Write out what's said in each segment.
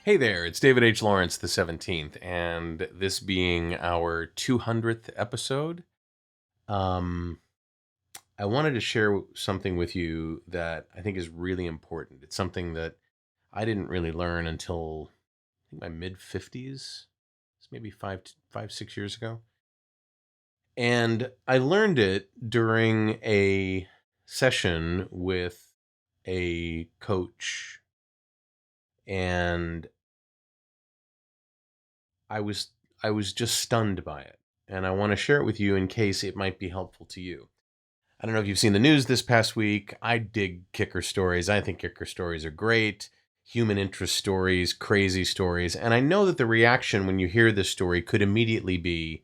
Hey there, it's David H. Lawrence the 17th, and this being our 200th episode, um, I wanted to share something with you that I think is really important. It's something that I didn't really learn until I think my mid 50s. It's maybe 6 years ago. And I learned it during a session with a coach, and I was I was just stunned by it, and I want to share it with you in case it might be helpful to you. I don't know if you've seen the news this past week. I dig kicker stories. I think kicker stories are great. Human interest stories, crazy stories. And I know that the reaction when you hear this story could immediately be,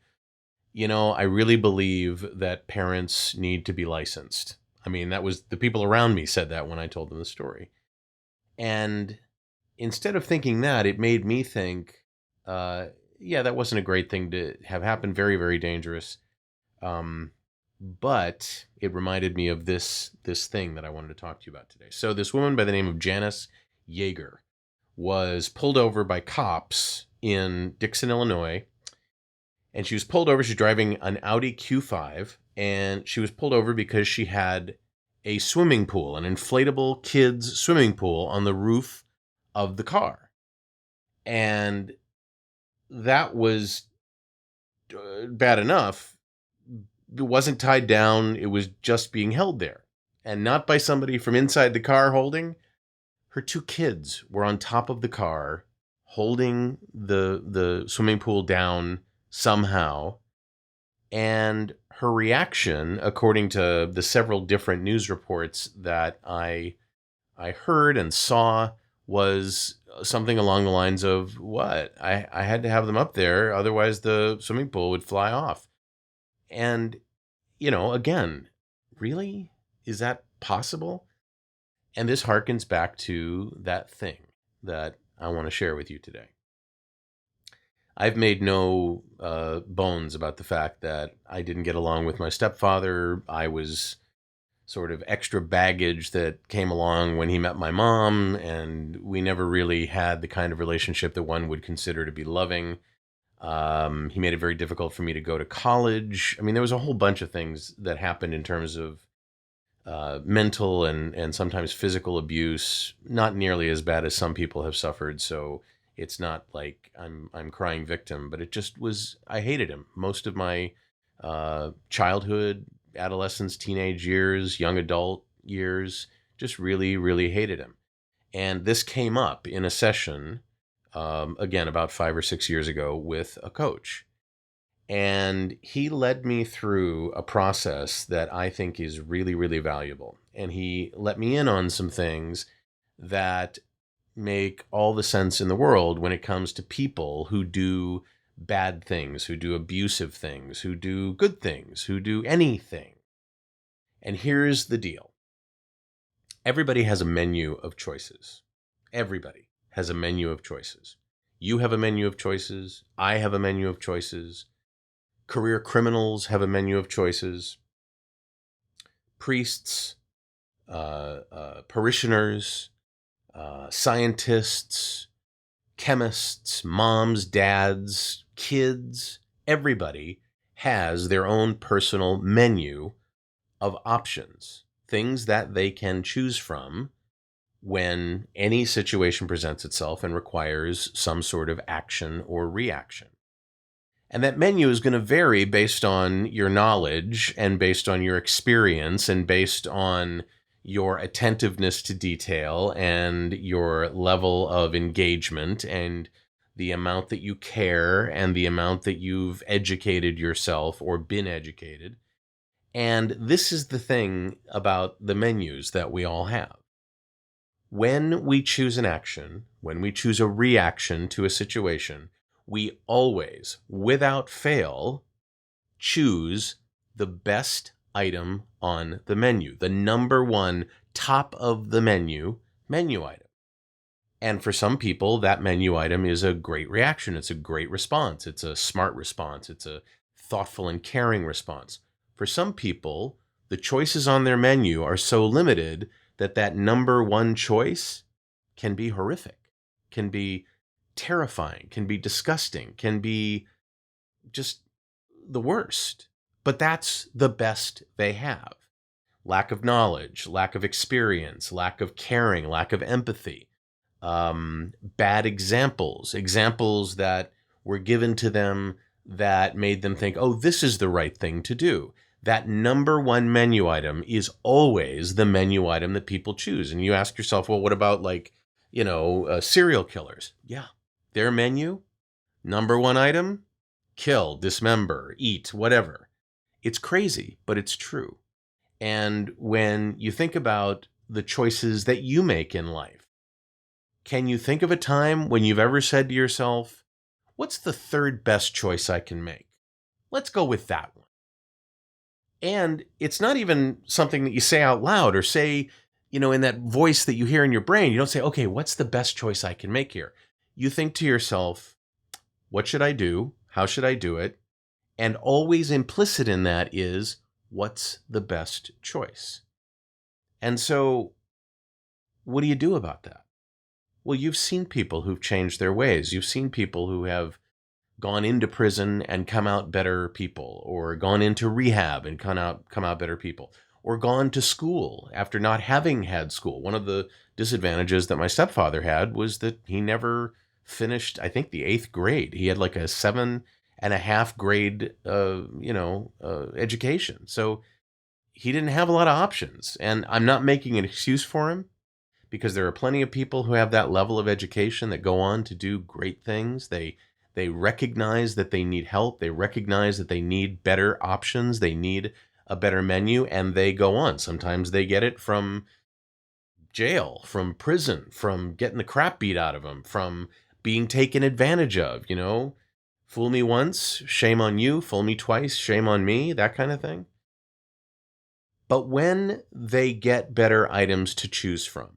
I really believe that parents need to be licensed. I mean, that was the people around me said that when I told them the story. And instead of thinking that, it made me think, uh, yeah, that wasn't a great thing to have happen. Very, very dangerous. Um, but it reminded me of this thing that I wanted to talk to you about today. So this woman by the name of Janice Yeager was pulled over by cops in Dixon, Illinois, and she was pulled over. She's driving an Audi Q5, and she was pulled over because she had a swimming pool, an inflatable kids swimming pool on the roof of the car. And that was bad enough. It wasn't tied down, it was just being held there. And not by somebody from inside the car holding. Her two kids were on top of the car holding the swimming pool down somehow. And her reaction, according to the several different news reports that I heard and saw, was something along the lines of, what? I had to have them up there, otherwise the swimming pool would fly off. And, again, really? Is that possible? And this harkens back to that thing that I want to share with you today. I've made no bones about the fact that I didn't get along with my stepfather. I was sort of extra baggage that came along when he met my mom, and we never really had the kind of relationship that one would consider to be loving. He made it very difficult for me to go to college. I mean, there was a whole bunch of things that happened in terms of mental and sometimes physical abuse, not nearly as bad as some people have suffered. So it's not like I'm crying victim, but it just was. I hated him most of my childhood, adolescence, teenage years, young adult years. Just really, really hated him. And this came up in a session, again about 5 or 6 years ago, with a coach. And he led me through a process that I think is really, really valuable. And he let me in on some things that make all the sense in the world when it comes to people who do bad things, who do abusive things, who do good things, who do anything. And here's the deal: everybody has a menu of choices. Everybody has a menu of choices. You have a menu of choices. I have a menu of choices. Career criminals have a menu of choices. Priests, parishioners, scientists, chemists, moms, dads, kids, everybody has their own personal menu of options, things that they can choose from when any situation presents itself and requires some sort of action or reaction. And that menu is going to vary based on your knowledge and based on your experience and based on your attentiveness to detail and your level of engagement and the amount that you care and the amount that you've educated yourself or been educated. And this is the thing about the menus that we all have. When we choose an action, when we choose a reaction to a situation, we always, without fail, choose the best item on the menu, the number one, top of the menu item. And for some people, that menu item is a great reaction. It's a great response. It's a smart response. It's a thoughtful and caring response. For some people, the choices on their menu are so limited that number one choice can be horrific, can be terrifying, can be disgusting, can be just the worst. But that's the best they have. Lack of knowledge, lack of experience, lack of caring, lack of empathy, bad examples that were given to them that made them think, oh, this is the right thing to do. That number one menu item is always the menu item that people choose. And you ask yourself, well, what about serial killers? Yeah, their menu, number one item, kill, dismember, eat, whatever. It's crazy, but it's true. And when you think about the choices that you make in life, can you think of a time when you've ever said to yourself, what's the third best choice I can make? Let's go with that one. And it's not even something that you say out loud or say, in that voice that you hear in your brain. You don't say, okay, what's the best choice I can make here? You think to yourself, what should I do? How should I do it? And always implicit in that is, what's the best choice? And so what do you do about that? Well, you've seen people who've changed their ways. You've seen people who have gone into prison and come out better people, or gone into rehab and come out better people, or gone to school after not having had school. One of the disadvantages that my stepfather had was that he never finished, I think, the 8th grade. He had like a 7.5 grade, education. So he didn't have a lot of options. And I'm not making an excuse for him, because there are plenty of people who have that level of education that go on to do great things. They recognize that they need help. They recognize that they need better options. They need a better menu, and they go on. Sometimes they get it from jail, from prison, from getting the crap beat out of them, from being taken advantage of, fool me once, shame on you, fool me twice, shame on me, that kind of thing. But when they get better items to choose from,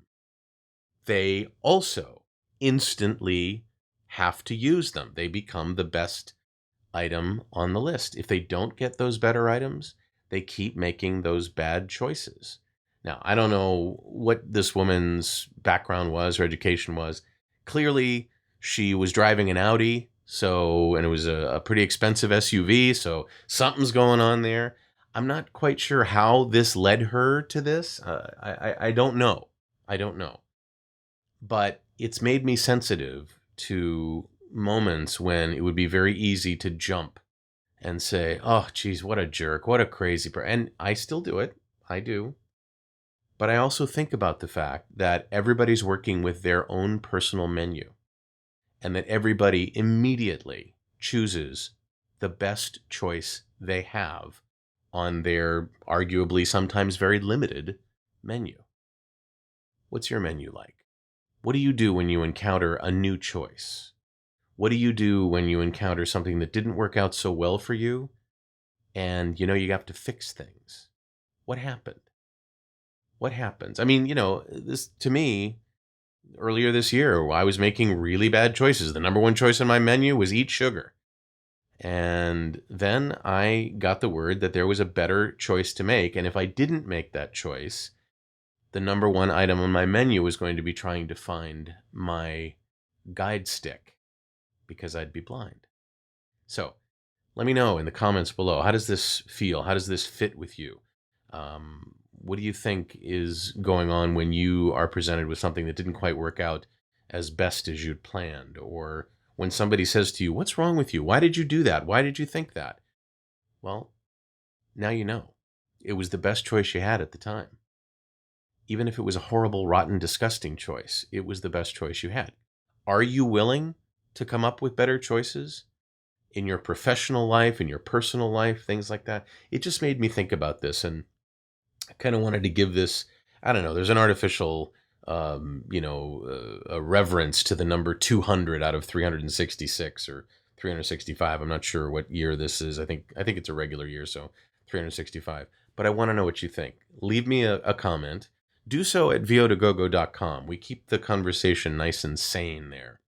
they also instantly have to use them. They become the best item on the list. If they don't get those better items, they keep making those bad choices. Now, I don't know what this woman's background was or education was. Clearly, she was driving an Audi, and it was a pretty expensive SUV, so something's going on there. I'm not quite sure how this led her to this. I don't know. I don't know. But it's made me sensitive to moments when it would be very easy to jump and say, oh, geez, what a jerk, what a crazy person. And I still do it. I do. But I also think about the fact that everybody's working with their own personal menu, and that everybody immediately chooses the best choice they have on their arguably sometimes very limited menu. What's your menu like? What do you do when you encounter a new choice? What do you do when you encounter something that didn't work out so well for you, and you have to fix things? What happened? What happens? I mean, this, to me, earlier this year, I was making really bad choices. The number one choice on my menu was eat sugar. And then I got the word that there was a better choice to make. And if I didn't make that choice, the number one item on my menu was going to be trying to find my guide stick, because I'd be blind. So let me know in the comments below. How does this feel? How does this fit with you? What do you think is going on when you are presented with something that didn't quite work out as best as you'd planned? Or when somebody says to you, what's wrong with you? Why did you do that? Why did you think that? Well, now you know. It was the best choice you had at the time. Even if it was a horrible, rotten, disgusting choice, it was the best choice you had. Are you willing to come up with better choices in your professional life, in your personal life, things like that? It just made me think about this, and I kind of wanted to give this, I don't know, there's an artificial, a reverence to the number 200 out of 366 or 365. I'm not sure what year this is. I think it's a regular year, so 365. But I want to know what you think. Leave me a comment. Do so at vo2gogo.com. We keep the conversation nice and sane there.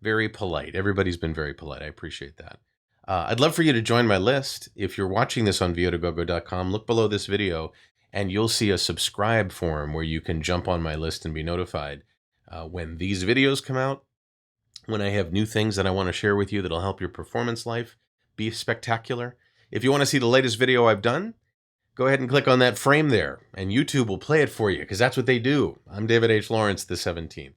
Very polite. Everybody's been very polite. I appreciate that. I'd love for you to join my list. If you're watching this on vo2gogo.com, look below this video and you'll see a subscribe form where you can jump on my list and be notified when these videos come out when I have new things that I want to share with you that'll help your performance life be spectacular. If you want to see the latest video I've done, go ahead and click on that frame there, and YouTube will play it for you, because that's what they do. I'm David H. Lawrence, the 17th.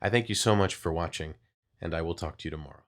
I thank you so much for watching, and I will talk to you tomorrow.